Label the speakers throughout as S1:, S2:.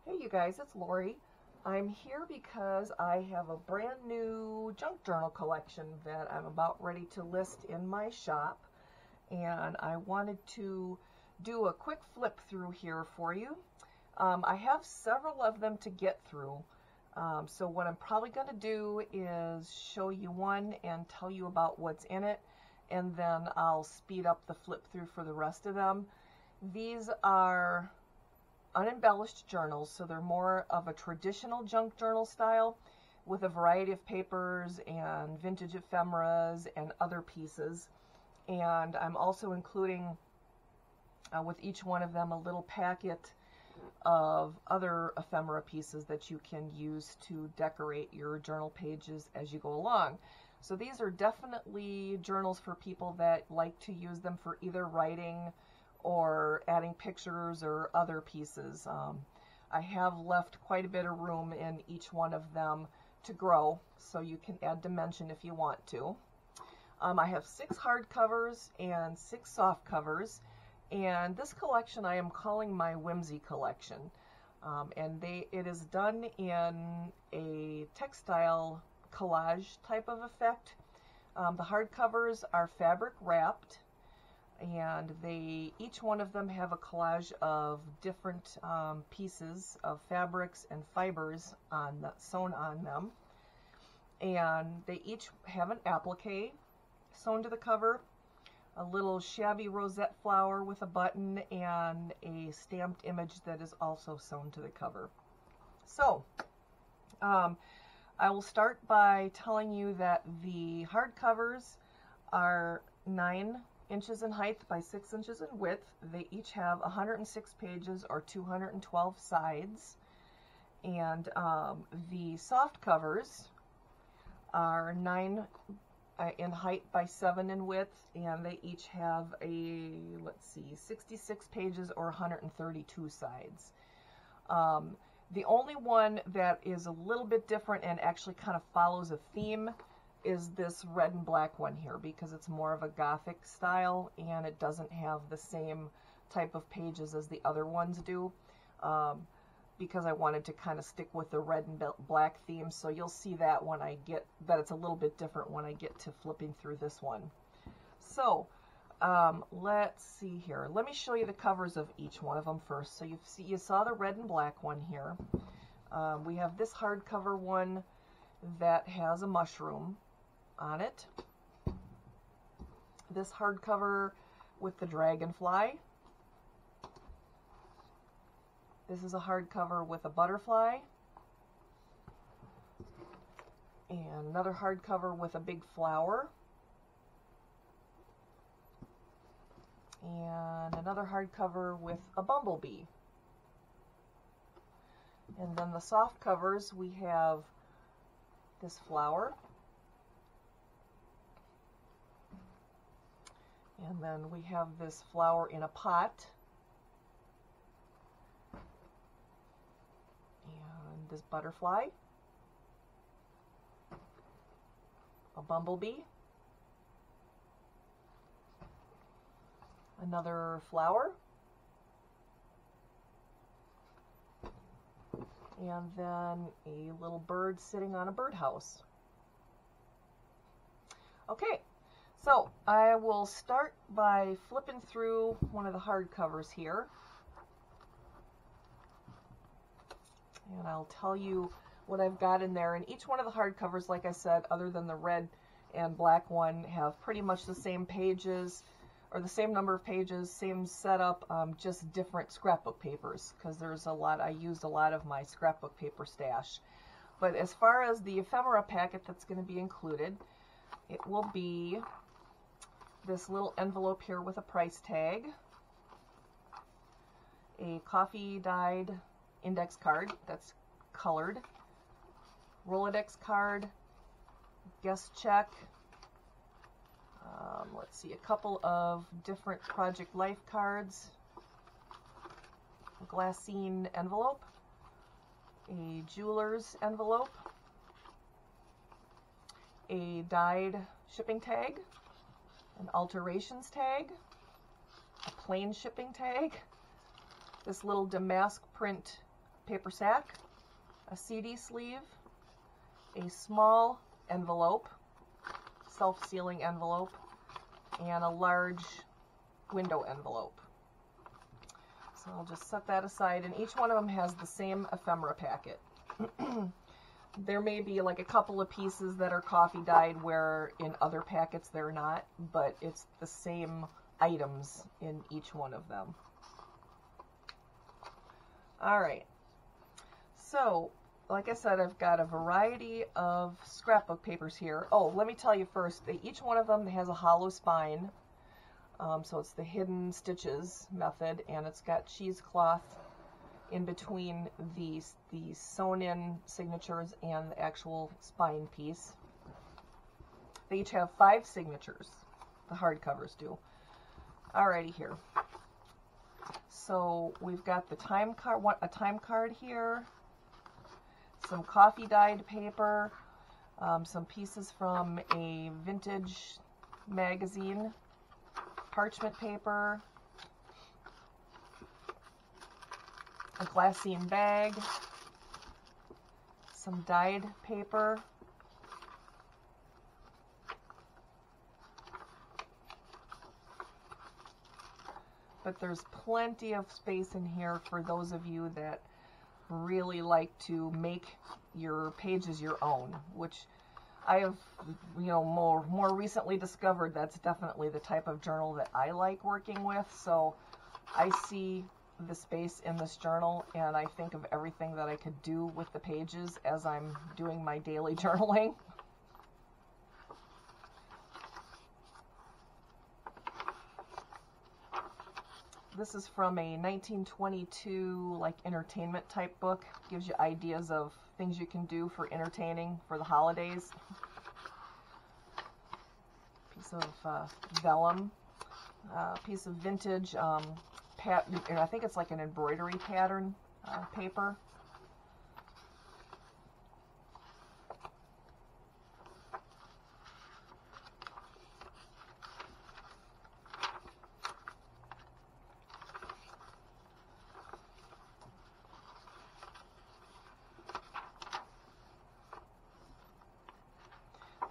S1: Hey you guys, it's Lori. I'm here because I have a brand new junk journal collection that I'm about ready to list in my shop, and I wanted to do a quick flip through here for you. I have several of them to get through, so what I'm probably going to do is show you one and tell you about what's in it, and then I'll speed up the flip through for the rest of them. These are unembellished journals, so they're more of a traditional junk journal style with a variety of papers and vintage ephemeras and other pieces. And I'm also including with each one of them a little packet of other ephemera pieces that you can use to decorate your journal pages as you go along. So these are definitely journals for people that like to use them for either writing or adding pictures or other pieces. I have left quite a bit of room in each one of them to grow, so you can add dimension if you want to. I have 6 hard covers and 6 soft covers, and this collection I am calling my Whimsy collection. And it is done in a textile collage type of effect. The hard covers are fabric wrapped, and each one of them have a collage of different pieces of fabrics and fibers sewn on them, and they each have an applique sewn to the cover, a little shabby rosette flower with a button, and a stamped image that is also sewn to the cover. So I will start by telling you that the hard covers are 9 inches in height by 6 inches in width. They each have 106 pages or 212 sides. And the soft covers are 9 in height by 7 in width, and they each have 66 pages or 132 sides. The only one that is a little bit different and actually kind of follows a theme is this red and black one here, because it's more of a Gothic style and it doesn't have the same type of pages as the other ones do, because I wanted to kind of stick with the red and black theme. So you'll see that when that it's a little bit different when I get to flipping through this one. So let's see here. Let me show you the covers of each one of them first. So you saw the red and black one here. We have this hardcover one that has a mushroom on it. This hardcover with the dragonfly. This is a hardcover with a butterfly. And another hardcover with a big flower. And another hardcover with a bumblebee. And then the soft covers, we have this flower. And then we have this flower in a pot. And this butterfly. A bumblebee. Another flower. And then a little bird sitting on a birdhouse. Okay, so I will start by flipping through one of the hard covers here. And I'll tell you what I've got in there. And each one of the hard covers, like I said, other than the red and black one, have pretty much the same pages, or the same number of pages, same setup, just different scrapbook papers, because there's I used a lot of my scrapbook paper stash. But as far as the ephemera packet that's going to be included, it will be this little envelope here with a price tag, a coffee dyed index card that's colored, Rolodex card, guest check, let's see, a couple of different Project Life cards, a glassine envelope, a jeweler's envelope, a dyed shipping tag, an alterations tag, a plain shipping tag, this little damask print paper sack, a CD sleeve, a small envelope, self-sealing envelope, and a large window envelope. So I'll just set that aside, and each one of them has the same ephemera packet. There may be like a couple of pieces that are coffee dyed where in other packets they're not, but it's the same items in each one of them. Alright, so like I said, I've got a variety of scrapbook papers here. Oh, let me tell you first, each one of them has a hollow spine, so it's the hidden stitches method, and it's got cheesecloth in between the sewn in signatures and the actual spine piece. They each have 5 signatures, the hardcovers do. Alrighty here. So we've got the time card, a time card here, some coffee dyed paper, some pieces from a vintage magazine, parchment paper, a glassine bag, some dyed paper, but there's plenty of space in here for those of you that really like to make your pages your own, which I have, you know, more recently discovered that's definitely the type of journal that I like working with. So I see the space in this journal, and I think of everything that I could do with the pages as I'm doing my daily journaling. This is from a 1922 like entertainment type book. Gives you ideas of things you can do for entertaining for the holidays. Piece of vellum, piece of vintage and I think it's like an embroidery pattern paper.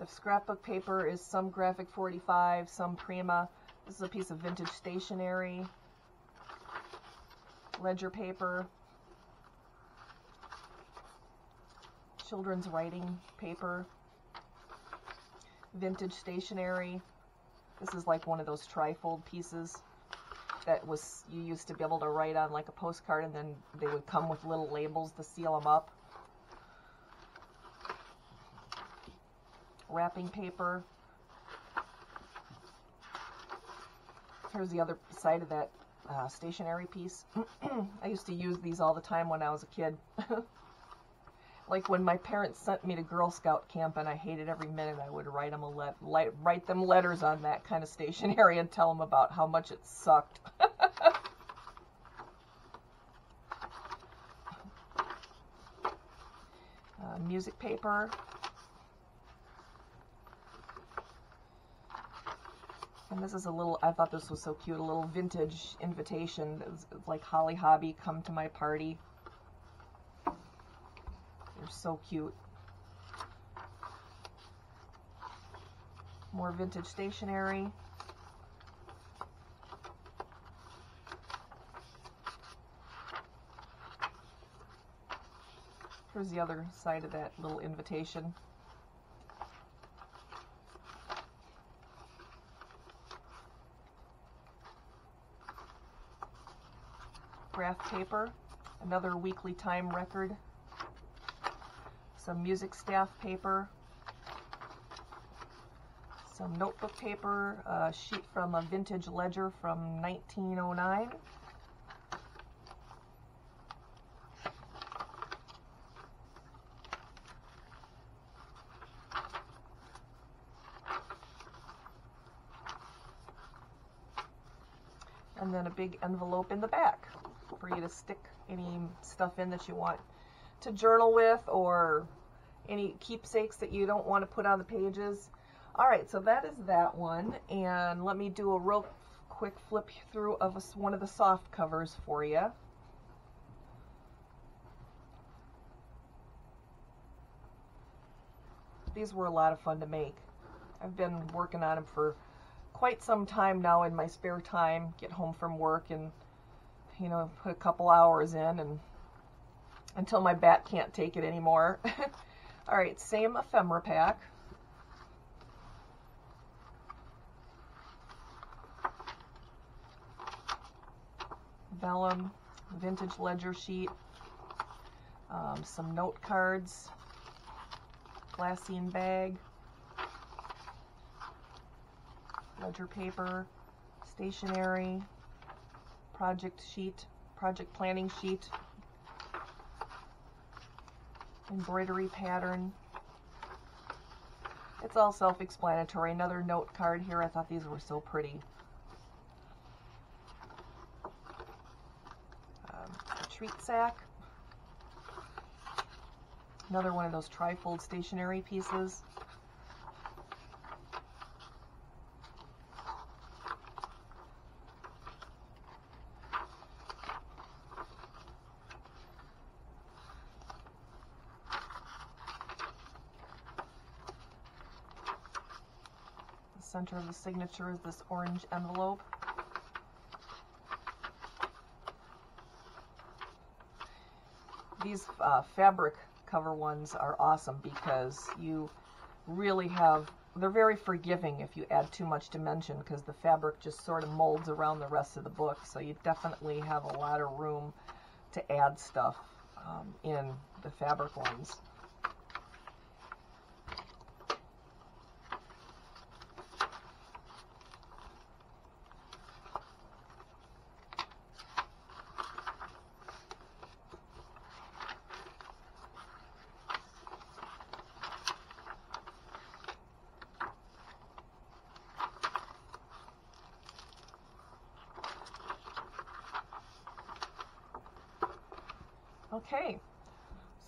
S1: The scrapbook paper is some graphic 45, some Prima. This is a piece of vintage stationery. Ledger paper, children's writing paper, vintage stationery. This is like one of those trifold pieces that you used to be able to write on like a postcard, and then they would come with little labels to seal them up. Wrapping paper. Here's the other side of that stationery piece. I used to use these all the time when I was a kid. Like when my parents sent me to Girl Scout camp and I hated every minute, I would write them letters on that kind of stationery and tell them about how much it sucked. Music paper. And this is a little, I thought this was so cute, a little vintage invitation. It's like Holly Hobby, come to my party. They're so cute. More vintage stationery. Here's the other side of that little invitation. Graph paper, another weekly time record, some music staff paper, some notebook paper, a sheet from a vintage ledger from 1909, and then a big envelope in the back for you to stick any stuff in that you want to journal with, or any keepsakes that you don't want to put on the pages. Alright, so that is that one, and let me do a real quick flip through of one of the soft covers for you. these were a lot of fun to make. I've been working on them for quite some time now in my spare time. Get home from work and, you know, put a couple hours in and until my back can't take it anymore. All right, same ephemera pack. Vellum, vintage ledger sheet, some note cards, glassine bag, ledger paper, stationery, project sheet, project planning sheet, embroidery pattern. It's all self-explanatory. Another note card here. I thought these were so pretty. A treat sack. Another one of those trifold stationery pieces. The center of the signature is this orange envelope. These fabric cover ones are awesome because you really have, they're very forgiving if you add too much dimension because the fabric just sort of molds around the rest of the book, so you definitely have a lot of room to add stuff in the fabric ones. Okay,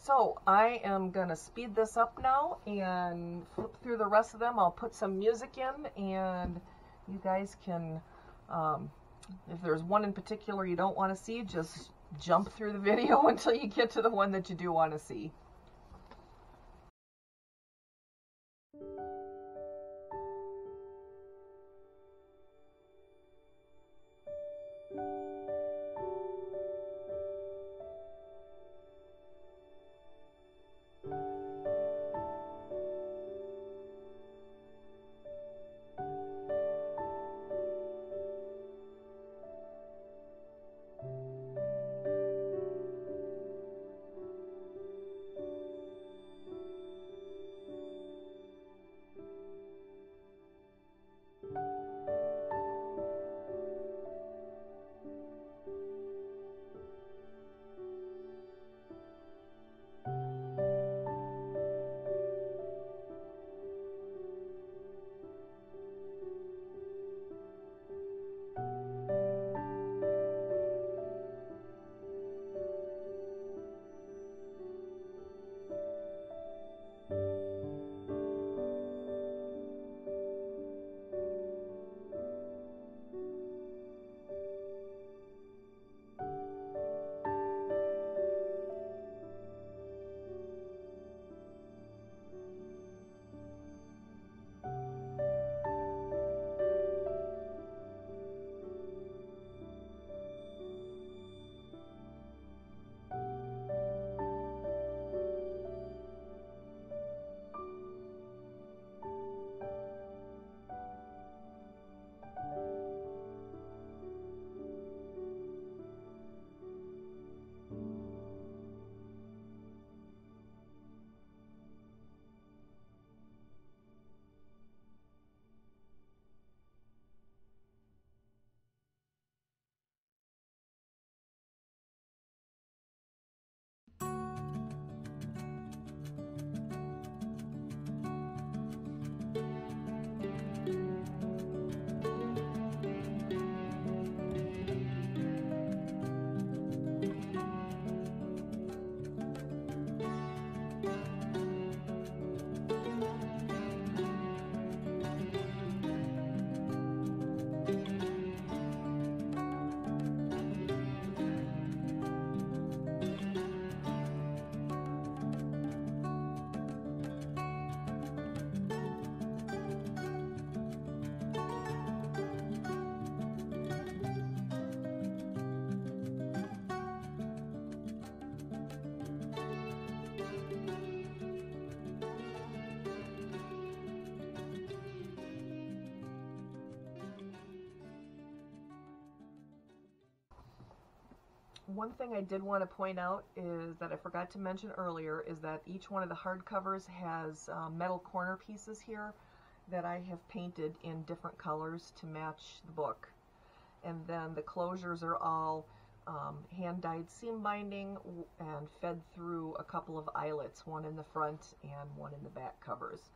S1: so I am going to speed this up now and flip through the rest of them. I'll put some music in and you guys can, if there's one in particular you don't want to see, just jump through the video until you get to the one that you do want to see. One thing I did want to point out is that I forgot to mention earlier is that each one of the hardcovers has metal corner pieces here that I have painted in different colors to match the book. And then the closures are all hand-dyed seam binding and fed through a couple of eyelets, one in the front and one in the back covers.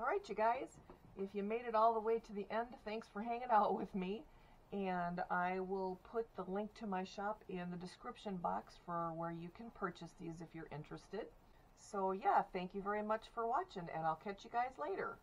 S1: All right, you guys, if you made it all the way to the end, thanks for hanging out with me. And I will put the link to my shop in the description box for where you can purchase these if you're interested. So yeah, thank you very much for watching, and I'll catch you guys later.